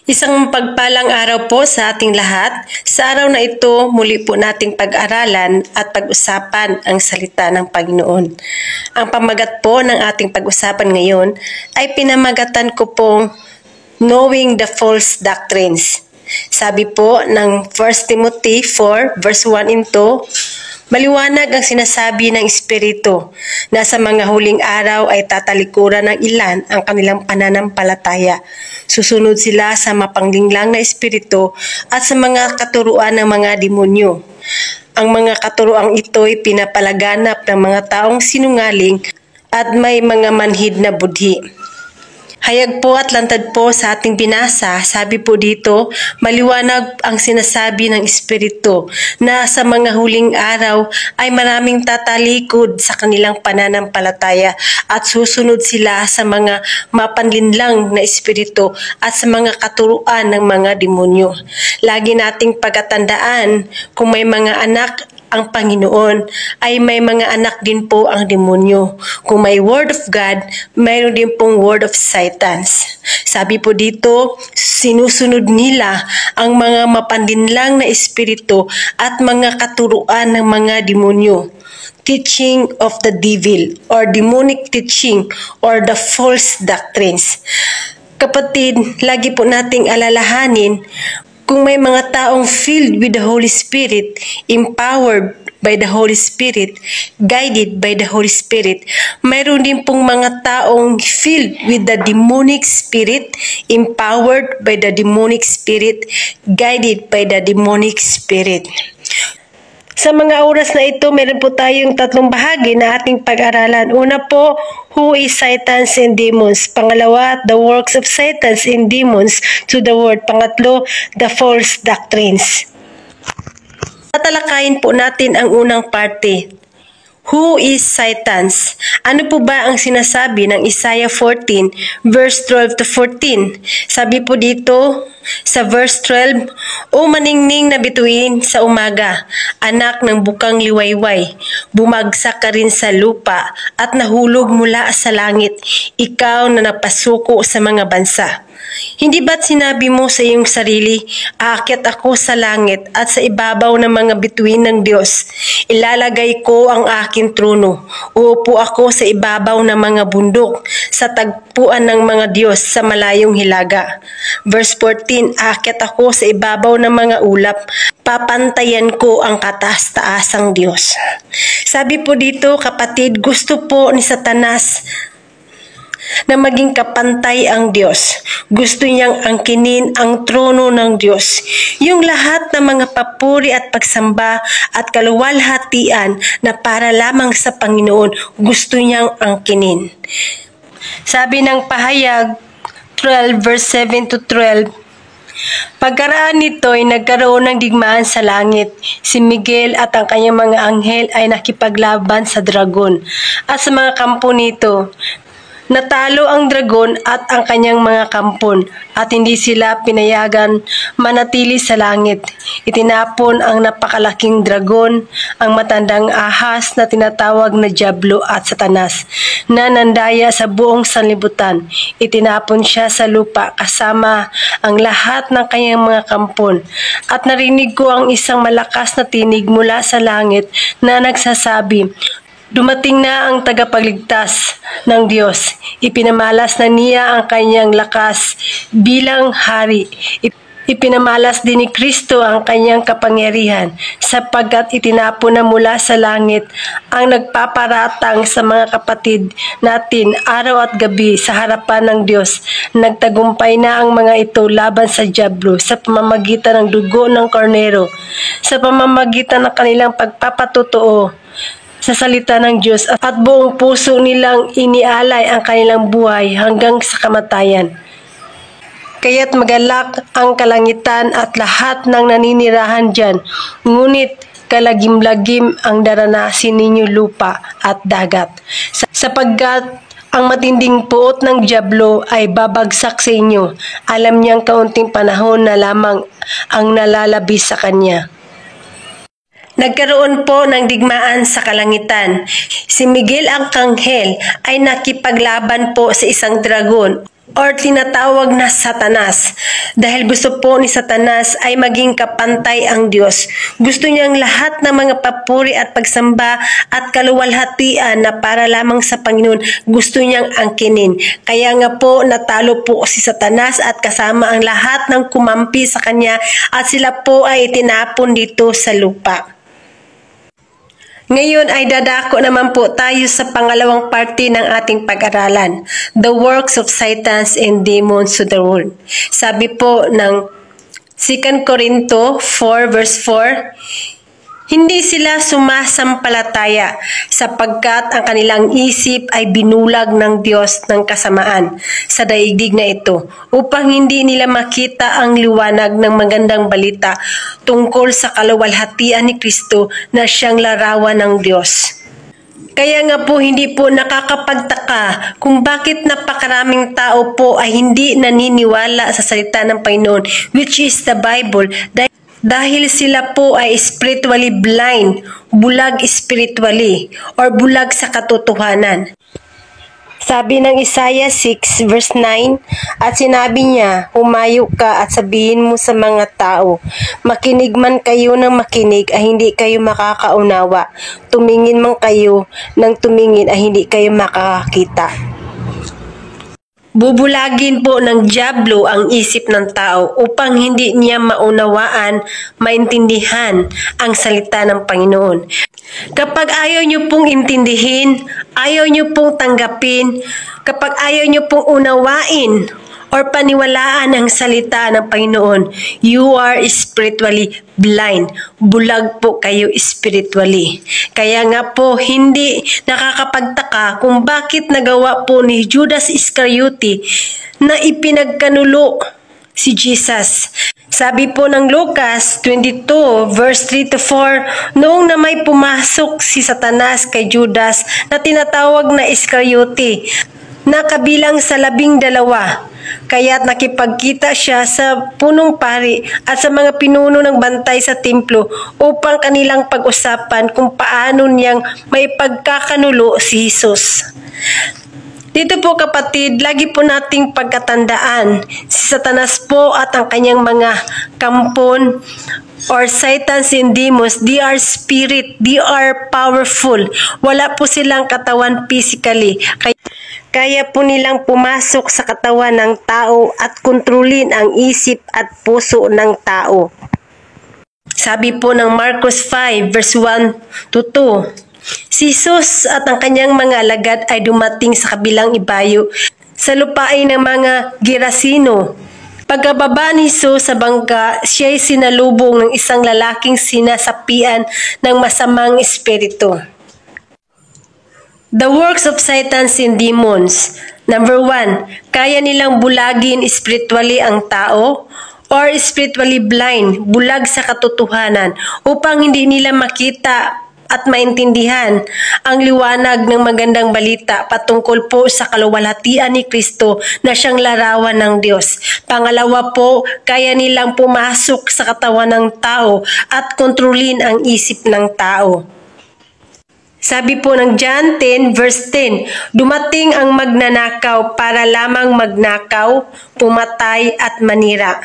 Isang pagpalang araw po sa ating lahat. Sa araw na ito, muli po nating pag-aralan at pag-usapan ang salita ng Panginoon. Ang pamagat po ng ating pag-usapan ngayon ay pinamagatan ko pong Knowing the False Doctrines. Sabi po ng 1 Timothy 4 verse 1 and 2, maliwanag ang sinasabi ng Espiritu na sa mga huling araw ay tatalikuran ng ilan ang kanilang pananampalataya. Susunod sila sa mapanglinglang na espiritu at sa mga katuruan ng mga demonyo. Ang mga katuruang ito ay pinapalaganap ng mga taong sinungaling at may mga manhid na budhi. Hayag po at lantad po sa ating binasa, sabi po dito, maliwanag ang sinasabi ng Espiritu na sa mga huling araw ay maraming tatalikod sa kanilang pananampalataya at susunod sila sa mga mapanlinlang na espiritu at sa mga katuruan ng mga demonyo. Lagi nating pagkatandaan kung may mga anak ang Panginoon ay may mga anak din po ang demonyo. Kung may Word of God, mayroon din pong Word of Satans. Sabi po dito, sinusunod nila ang mga mapanlinlang na espiritu at mga katuruan ng mga demonyo. Teaching of the devil or demonic teaching or the false doctrines. Kapatid, lagi po nating alalahanin kung may mga taong filled with the Holy Spirit, empowered by the Holy Spirit, guided by the Holy Spirit, mayroon din pong mga taong filled with the demonic spirit, empowered by the demonic spirit, guided by the demonic spirit. Sa mga oras na ito, meron po tayong tatlong bahagi na ating pag-aralan. Una po, who is Satans and demons? Pangalawa, the works of Satans and demons to the world. Pangatlo, the false doctrines. Tatalakayin po natin ang unang parte. Who is Satans? Ano po ba ang sinasabi ng Isaiah 14 verse 12 to 14? Sabi po dito sa verse 12, O maningning na bituin sa umaga, anak ng bukang liwayway, bumagsak ka rin sa lupa at nahulog mula sa langit, ikaw na napasuko sa mga bansa. Hindi ba't sinabi mo sa iyong sarili, aakyat ako sa langit at sa ibabaw ng mga bituin ng Diyos, ilalagay ko ang aking trono, uupo ako sa ibabaw ng mga bundok, sa tagpuan ng mga Diyos sa malayong hilaga. Verse 14, aakyat ako sa ibabaw ng mga ulap, papantayan ko ang kataas-taasang Diyos. Sabi po dito, kapatid, gusto po ni Satanas na maging kapantay ang Diyos. Gusto niyang angkinin ang trono ng Diyos. Yung lahat ng mga papuri at pagsamba at kaluwalhatian na para lamang sa Panginoon, gusto niyang angkinin. Sabi ng Pahayag 12 verse 7 to 12, pagkaraan nito ay nagkaroon ng digmaan sa langit. Si Miguel at ang kanyang mga anghel ay nakipaglaban sa dragon at sa mga kampo nito. Natalo ang dragon at ang kanyang mga kampon at hindi sila pinayagan manatili sa langit. Itinapon ang napakalaking dragon, ang matandang ahas na tinatawag na Diablo at Satanas, na nandaya sa buong sanlibutan. Itinapon siya sa lupa kasama ang lahat ng kanyang mga kampon. At narinig ko ang isang malakas na tinig mula sa langit na nagsasabi, dumating na ang tagapagligtas ng Diyos. Ipinamalas na niya ang kanyang lakas bilang hari. Ipinamalas din ni Kristo ang kanyang kapangyarihan sapagkat itinapon na mula sa langit ang nagpaparatang sa mga kapatid natin araw at gabi sa harapan ng Diyos. Nagtagumpay na ang mga ito laban sa Diablo sa pamamagitan ng dugo ng Kornero, sa pamamagitan ng kanilang pagpapatotoo sa salita ng Diyos at buong puso nilang inialay ang kanilang buhay hanggang sa kamatayan. Kaya't magalak ang kalangitan at lahat ng naninirahan dyan, ngunit kalagim-lagim ang daranasin ninyo lupa at dagat. Sapagkat ang matinding puot ng Diablo ay babagsak sa inyo. Alam niyang kaunting panahon na lamang ang nalalabis sa kanya. Nagkaroon po ng digmaan sa kalangitan. Si Miguel ang kanghel ay nakipaglaban po sa isang dragon or tinatawag na Satanas. Dahil gusto po ni Satanas ay maging kapantay ang Diyos. Gusto niyang lahat ng mga papuri at pagsamba at kaluwalhatian na para lamang sa Panginoon, gusto niyang angkinin. Kaya nga po natalo po si Satanas at kasama ang lahat ng kumampi sa kanya at sila po ay itinapon dito sa lupa. Ngayon ay dadako naman po tayo sa pangalawang parte ng ating pag-aralan, The Works of Satans and Demons to the World. Sabi po ng 2 Corinto 4 verse 4, hindi sila sumasampalataya sapagkat ang kanilang isip ay binulag ng Diyos ng kasamaan sa daigdig na ito upang hindi nila makita ang liwanag ng magandang balita tungkol sa kaluwalhatian ni Kristo na siyang larawan ng Diyos. Kaya nga po hindi po nakakapagtaka kung bakit napakaraming tao po ay hindi naniniwala sa salita ng Panginoon, which is the Bible, dahil sila po ay spiritually blind, bulag spiritually, or bulag sa katotohanan. Sabi ng Isaiah 6 verse 9, at sinabi niya, humayo ka at sabihin mo sa mga tao, makinig man kayo ng makinig ay hindi kayo makakaunawa, tumingin man kayo ng tumingin ay hindi kayo makakakita. Bubulagin po ng dyablo ang isip ng tao upang hindi niya maunawaan, maintindihan ang salita ng Panginoon. Kapag ayaw niyo pong intindihin, ayaw niyo pong tanggapin, kapag ayaw niyo pong unawain or paniwalaan ang salita ng Panginoon, you are spiritually blind. Bulag po kayo spiritually. Kaya nga po, hindi nakakapagtaka kung bakit nagawa po ni Judas Iscariote na ipinagkanulo si Jesus. Sabi po ng Lucas 22 verse 3 to 4, noong na may pumasok si Satanas kay Judas na tinatawag na Iscariote, na kabilang sa 12, kaya't nakipagkita siya sa punong pari at sa mga pinuno ng bantay sa templo upang kanilang pag-usapan kung paano niyang may pagkakanulo si Jesus. Dito po kapatid, lagi po nating pagkatandaan, si Satanas po at ang kanyang mga kampon or Satans and demons, they are spirit, they are powerful. Wala po silang katawan physically. Kaya po nilang pumasok sa katawan ng tao at kontrolin ang isip at puso ng tao. Sabi po ng Marcos 5 verse 1 to 2, si Jesus at ang kanyang mga alagad ay dumating sa kabilang ibayo sa lupain ng mga Gerasino. Pagkababa ni Jesus sa bangka, siya'y sinalubong ng isang lalaking sinasapian ng masamang espiritu. The works of Satans and demons. Number 1, kaya nilang bulagin spiritually ang tao or spiritually blind, bulag sa katotohanan, upang hindi nila makita at maintindihan ang liwanag ng magandang balita patungkol po sa kaluwalhatian ni Kristo na siyang larawan ng Diyos. Pangalawa po, kaya nilang pumasok sa katawan ng tao at kontrolin ang isip ng tao. Sabi po ng John 10 verse 10, dumating ang magnanakaw para lamang magnakaw, pumatay at manira.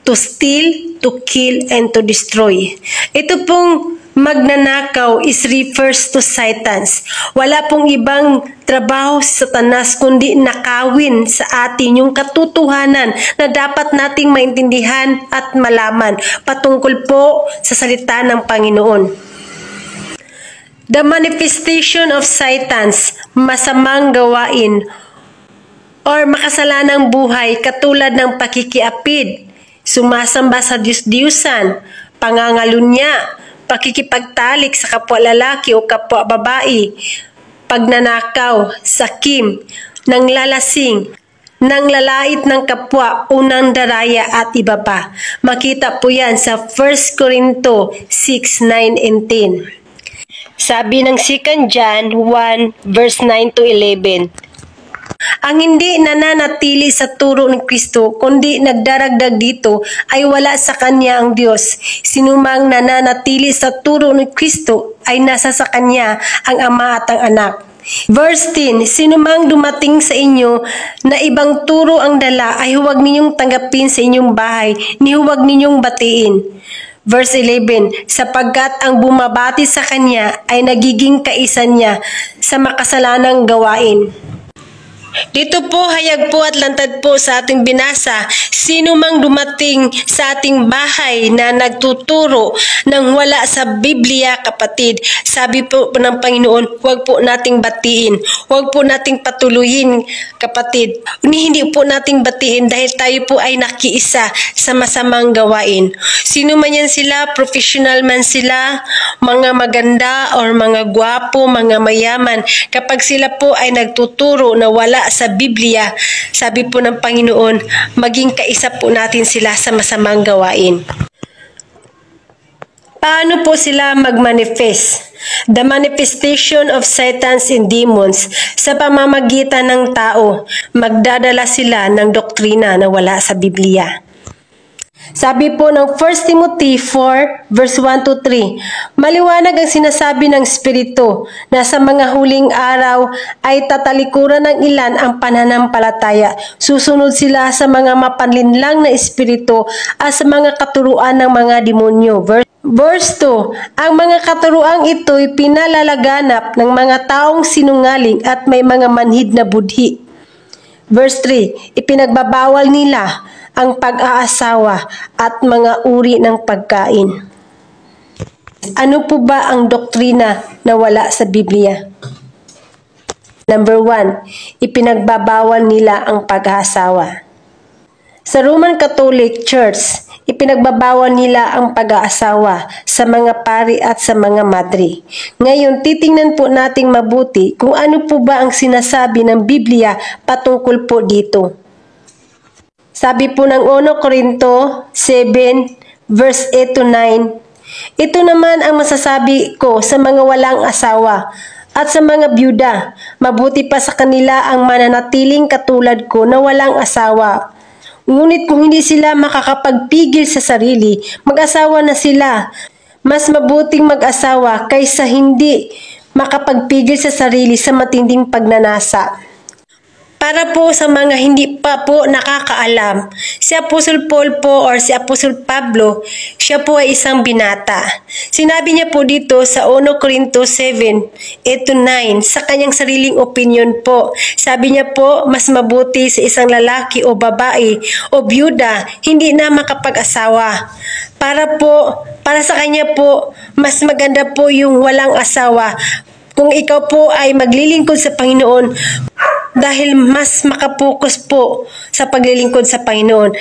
To steal, to kill, and to destroy. Ito pong magnanakaw is refers to Satans. Wala pong ibang trabaho si Satanas kundi nakawin sa atin yung katotohanan na dapat nating maintindihan at malaman patungkol po sa salita ng Panginoon. The manifestation of Satans, masamang gawain or makasalanang buhay katulad ng pakikiapid, sumasamba sa Diyos-Diyusan, pangangalunya, pakikipagtalik sa kapwa lalaki o kapwa babae, pagnanakaw, sakim, nanglalasing, nanglalait ng kapwa, unang daraya at iba pa. Makita po yan sa 1 Corinto 6, 9, and 10. Sabi ng 2 John 1 verse 9 to 11, ang hindi nananatili sa turo ni Kristo kundi nagdaragdag dito ay wala sa kanya ang Diyos. Sinumang nananatili sa turo ni Kristo ay nasa sa kanya ang Ama at ang Anak. Verse 10, sino mang dumating sa inyo na ibang turo ang dala ay huwag ninyong tanggapin sa inyong bahay, ni huwag ninyong batiin. Verse 11, sapagkat ang bumabati sa kanya ay nagiging kaisa niya sa makasalanang gawain. Dito po, hayag po at lantad po sa ating binasa, sino mang dumating sa ating bahay na nagtuturo ng wala sa Biblia, kapatid, sabi po ng Panginoon, huwag po nating batiin, huwag po nating patuluyin, kapatid. Hindi po nating batiin dahil tayo po ay nakiisa sa masamang gawain. Sino man yan sila, professional man sila, mga maganda or mga gwapo, mga mayaman, kapag sila po ay nagtuturo na wala sa Biblia, sabi po ng Panginoon, maging kaisa po natin sila sa masamang gawain. Paano po sila mag-manifest? The manifestation of Satans and demons sa pamamagitan ng tao, magdadala sila ng doktrina na wala sa Biblia. Sabi po ng 1 Timothy 4 verse 1 to 3, maliwanag ang sinasabi ng Espiritu na sa mga huling araw ay tatalikuran ng ilan ang pananampalataya. Susunod sila sa mga mapanlinlang na espiritu at sa mga katuruan ng mga demonyo. Verse 2, ang mga katuruang ito'y pinalalaganap ng mga taong sinungaling at may mga manhid na budhi. Verse 3, ipinagbabawal nila ang pag-aasawa at mga uri ng pagkain. Ano po ba ang doktrina na wala sa Biblia? Number 1, ipinagbabawal nila ang pag-aasawa. Sa Roman Catholic Church, ipinagbabawal nila ang pag-aasawa sa mga pari at sa mga madre. Ngayon, titingnan po nating mabuti kung ano po ba ang sinasabi ng Biblia patungkol po dito. Sabi po ng 1 Corinto 7 verse 8 to 9, ito naman ang masasabi ko sa mga walang asawa at sa mga byuda, mabuti pa sa kanila ang mananatiling katulad ko na walang asawa. Ngunit kung hindi sila makakapagpigil sa sarili, mag-asawa na sila. Mas mabuting mag-asawa kaysa hindi makapagpigil sa sarili sa matinding pagnanasa. Para po sa mga hindi pa po nakakaalam, si Apostle Paul po or si Apostle Pablo, siya po ay isang binata. Sinabi niya po dito sa 1 Corinto 7, 8-9, sa kanyang sariling opinion po. Sabi niya po, mas mabuti sa isang lalaki o babae o byuda, hindi na makapag-asawa. Para sa kanya po, mas maganda po yung walang asawa. Kung ikaw po ay maglilingkod sa Panginoon, dahil mas makapokus po sa paglilingkod sa Panginoon.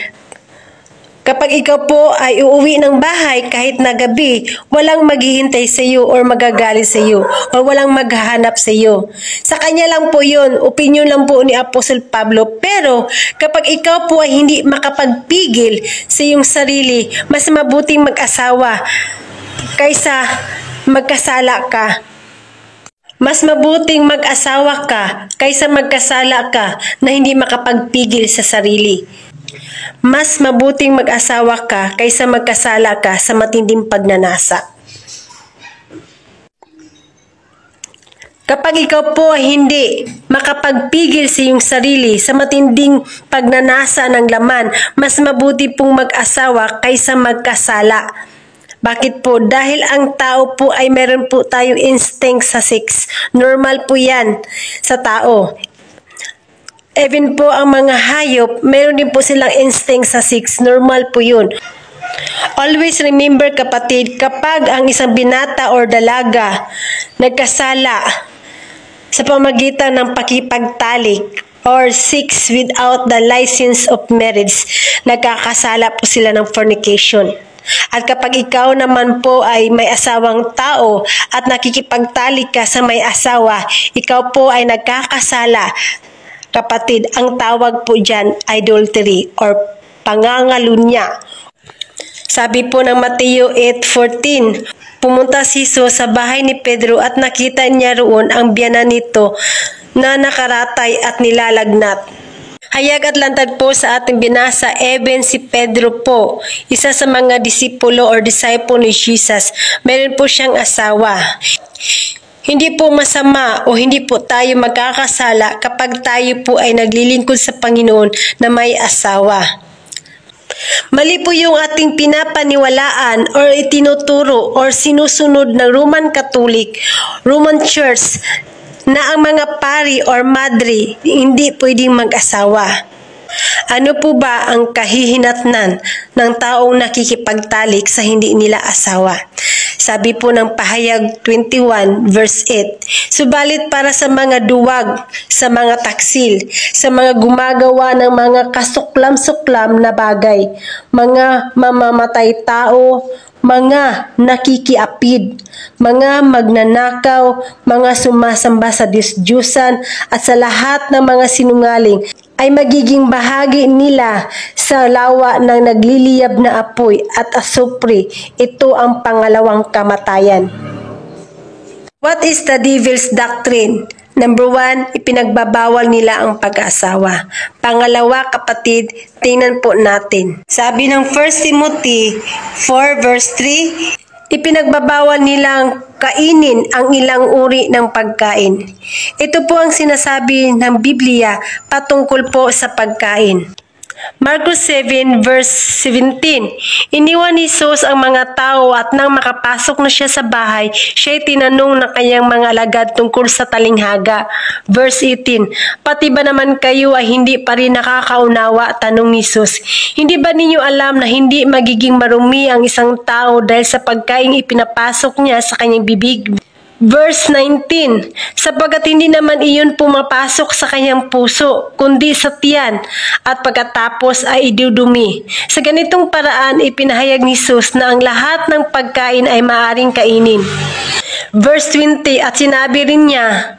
Kapag ikaw po ay uuwi ng bahay kahit na gabi, walang maghihintay sa iyo or magagalit sa iyo or walang maghahanap sa iyo. Sa kanya lang po yun, opinion lang po ni Apostle Pablo. Pero kapag ikaw po ay hindi makapagpigil sa iyong sarili, mas mabuting mag-asawa kaysa magkasala ka. Mas mabuting mag-asawa ka kaysa magkasala ka na hindi makapagpigil sa sarili. Mas mabuting mag-asawa ka kaysa magkasala ka sa matinding pagnanasa. Kapag ikaw po ay hindi makapagpigil sa iyong sarili sa matinding pagnanasa ng laman, mas mabuti pong mag-asawa kaysa magkasala. Bakit po? Dahil ang tao po ay meron po tayong instinct sa sex. Normal po yan sa tao. Even po ang mga hayop, meron din po silang instinct sa sex. Normal po yun. Always remember, kapatid, kapag ang isang binata or dalaga nagkasala sa pamagitan ng pakipagtalik or sex without the license of marriage, nagkakasala po sila ng fornication. At kapag ikaw naman po ay may asawang tao at nakikipagtalik ka sa may asawa, ikaw po ay nagkakasala. Kapatid, ang tawag po dyan, adultery or pangangalunya. Sabi po ng Mateo 8:14, pumunta si Jesus sa bahay ni Pedro at nakita niya roon ang biyanan nito na nakaratay at nilalagnat. Hayag at lantad po sa ating binasa, even si Pedro po, isa sa mga disipulo or disciple ni Jesus, meron po siyang asawa. Hindi po masama o hindi po tayo magkakasala kapag tayo po ay naglilingkod sa Panginoon na may asawa. Mali po yung ating pinapaniwalaan or itinuturo or sinusunod ng Roman Catholic, Roman Church na ang mga pari or madre hindi pwedeng mag-asawa. Ano po ba ang kahihinatnan ng taong nakikipagtalik sa hindi nila asawa? Sabi po ng Pahayag 21 verse 8, subalit para sa mga duwag, sa mga taksil, sa mga gumagawa ng mga kasuklam-suklam na bagay, mga mamamatay tao, mga nakikiapid, mga magnanakaw, mga sumasamba sa Diyos-Diyusan at sa lahat ng mga sinungaling, ay magiging bahagi nila sa lawa ng nagliliyab na apoy at asupre. Ito ang pangalawang kamatayan. What is the devil's doctrine? Number 1, ipinagbabawal nila ang pag-asawa. Pangalawa, kapatid, tingnan po natin. Sabi ng 1 Timothy 4 verse 3, ipinagbabawal nilang kainin ang ilang uri ng pagkain. Ito po ang sinasabi ng Biblia patungkol po sa pagkain. Marcos 7 verse 17, iniwan ni Jesus ang mga tao at nang makapasok na siya sa bahay, siya'y tinanong ng kanyang mga alagad tungkol sa talinghaga. Verse 18, pati ba naman kayo ay hindi pa rin nakakaunawa? Tanong ni Jesus. Hindi ba ninyo alam na hindi magiging marumi ang isang tao dahil sa pagkain ipinapasok niya sa kanyang bibig? Verse 19, sapagkat hindi naman iyon pumapasok sa kanyang puso, kundi sa tiyan, at pagkatapos ay idudumi. Sa ganitong paraan, ipinahayag ni Jesus na ang lahat ng pagkain ay maaaring kainin. Verse 20, at sinabi rin niya,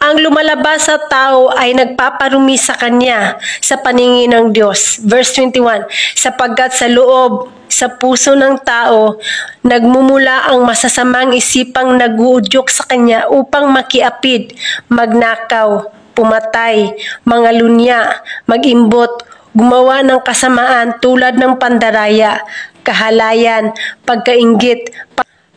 ang lumalabas sa tao ay nagpaparumi sa kanya sa paningin ng Diyos. Verse 21, sapagkat sa loob, sa puso ng tao, nagmumula ang masasamang isipang nag-uudyok sa kanya upang makiapid, magnakaw, pumatay, mangalunya, mag-imbot, gumawa ng kasamaan tulad ng pandaraya, kahalayan, pagkainggit,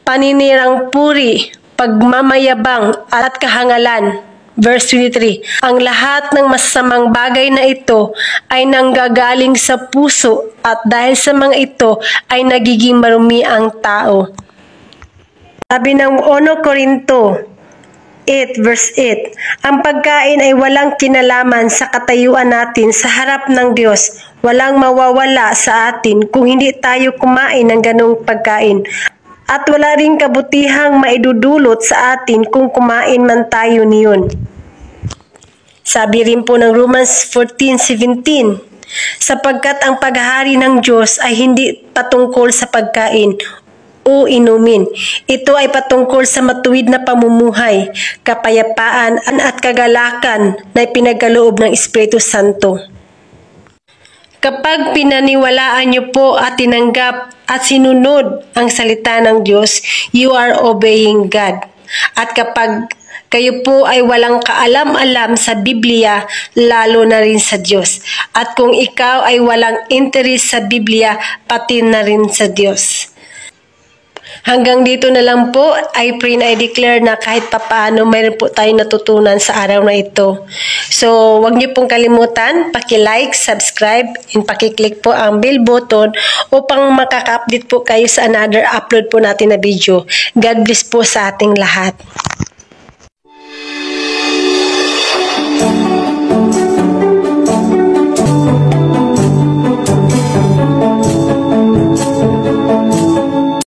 paninirang puri, pagmamayabang at kahangalan. Verse 23, ang lahat ng masasamang bagay na ito ay nanggagaling sa puso at dahil sa mga ito ay nagiging marumi ang tao. Sabi ng 1 Corinto 8 verse 8, ang pagkain ay walang kinalaman sa katayuan natin sa harap ng Diyos. Walang mawawala sa atin kung hindi tayo kumain ng ganong pagkain. At wala rin kabutihang maidudulot sa atin kung kumain man tayo niyon. Sabi rin po ng Romans 14:17, sapagkat ang paghahari ng Diyos ay hindi patungkol sa pagkain o inumin. Ito ay patungkol sa matuwid na pamumuhay, kapayapaan at kagalakan na ipinagkaloob ng Espiritu Santo. Kapag pinaniwalaan niyo po at tinanggap at sinunod ang salita ng Diyos, you are obeying God. At kapag kayo po ay walang kaalam-alam sa Biblia, lalo na rin sa Diyos. At kung ikaw ay walang interest sa Biblia, pati na rin sa Diyos. Hanggang dito na lang po, I pray and I declare na kahit papaano mayroon po tayong natutunan sa araw na ito. So, huwag niyo pong kalimutan, paki-like, subscribe, and paki-click po ang bell button upang makaka-update po kayo sa another upload po natin na video. God bless po sa ating lahat.